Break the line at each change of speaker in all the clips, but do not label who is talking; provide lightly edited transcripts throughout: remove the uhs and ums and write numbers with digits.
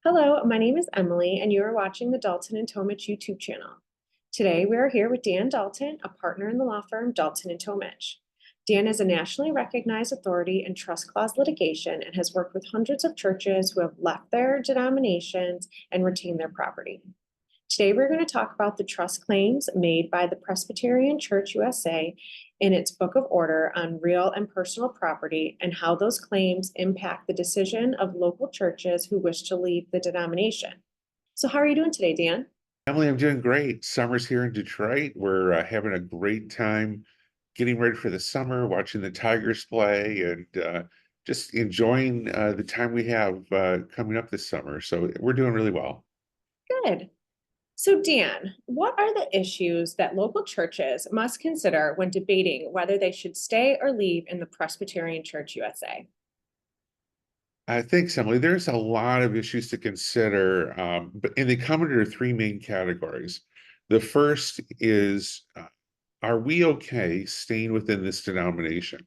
Hello, my name is Emily, and you are watching the Dalton and Tomich YouTube channel. Today, we are here with Dan Dalton, a partner in the law firm Dalton and Tomich. Dan is a nationally recognized authority in trust clause litigation and has worked with hundreds of churches who have left their denominations and retained their property. Today, we're going to talk about the trust claims made by the Presbyterian Church USA in its Book of Order on real and personal property and how those claims impact the decision of local churches who wish to leave the denomination. So how are you doing today, Dan?
Emily, I'm doing great. Summer's here in Detroit. We're having a great time getting ready for the summer, watching the Tigers play, and just enjoying the time we have coming up this summer. So we're doing really well.
Good. So, Dan, what are the issues that local churches must consider when debating whether they should stay or leave in the Presbyterian Church USA?
Thanks, Emily. There's a lot of issues to consider, and they come under three main categories. The first is, are we okay staying within this denomination?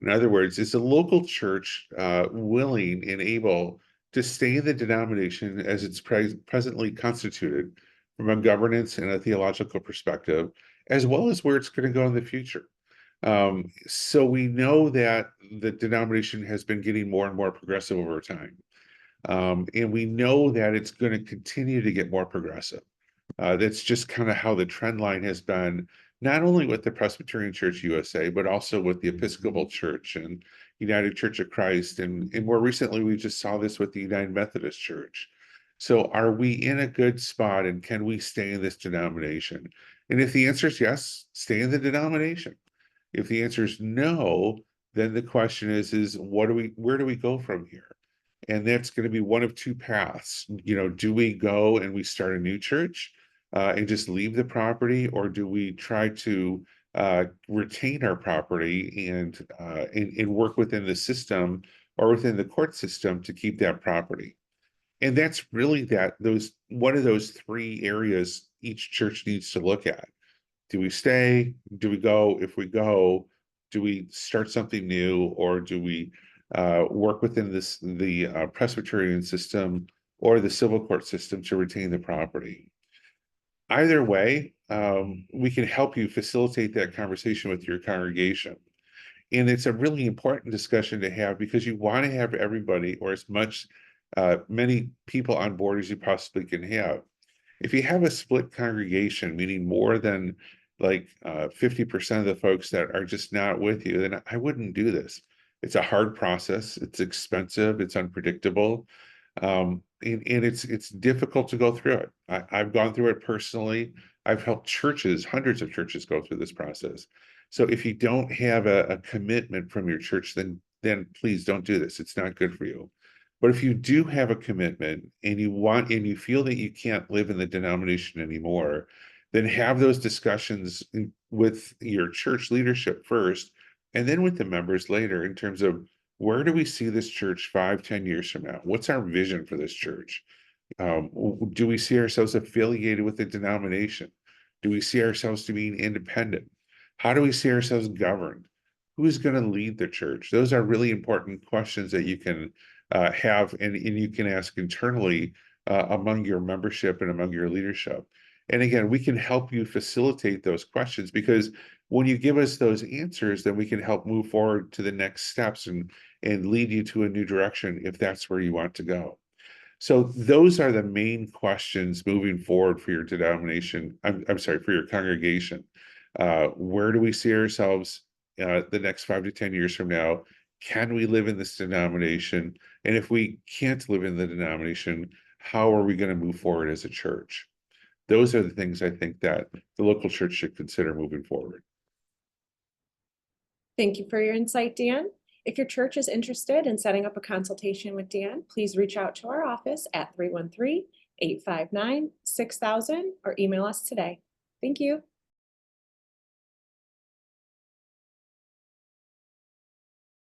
In other words, is the local church willing and able to stay in the denomination as it's presently constituted from a governance and a theological perspective, as well as where it's going to go in the future? So we know that the denomination has been getting more and more progressive over time. And we know that it's going to continue to get more progressive. That's just kind of how the trend line has been, not only with the Presbyterian Church USA, but also with the Episcopal Church and United Church of Christ. And more recently, we just saw this with the United Methodist Church. So are we in a good spot and can we stay in this denomination? And if the answer is yes, stay in the denomination. If the answer is no, then the question is where do we go from here? And that's going to be one of two paths. Do we go and we start a new church and just leave the property, or do we try to retain our property and work within the system or within the court system to keep that property? And that's really those one of those three areas each church needs to look at. Do we stay? Do we go? If we go, do we start something new, or do we work within the Presbyterian system or the civil court system to retain the property? Either way, we can help you facilitate that conversation with your congregation. And it's a really important discussion to have because you want to have everybody, or as many people on board as you possibly can have. If you have a split congregation, meaning more than like 50% of the folks that are just not with you, then I wouldn't do this. It's a hard process. It's expensive. It's unpredictable. And it's difficult to go through it. I've gone through it personally. I've helped churches, hundreds of churches, go through this process. So if you don't have a commitment from your church, then please don't do this. It's not good for you. But if you do have a commitment and you feel that you can't live in the denomination anymore, then have those discussions with your church leadership first, and then with the members later in terms of where do we see this church 5, 10 years from now? What's our vision for this church? Do we see ourselves affiliated with the denomination? Do we see ourselves to being independent? How do we see ourselves governed? Who's going to lead the church? Those are really important questions that you can have and you can ask internally among your membership and among your leadership. And again, we can help you facilitate those questions, because when you give us those answers, then we can help move forward to the next steps and lead you to a new direction if that's where you want to go. So those are the main questions moving forward for your denomination. I'm sorry, for your congregation. Where do we see ourselves the next 5 to 10 years from now? Can we live in this denomination? And if we can't live in the denomination, how are we going to move forward as a church? Those are the things I think that the local church should consider moving forward.
Thank you for your insight, Dan. If your church is interested in setting up a consultation with Dan, please reach out to our office at 313-859-6000 or email us today. Thank you.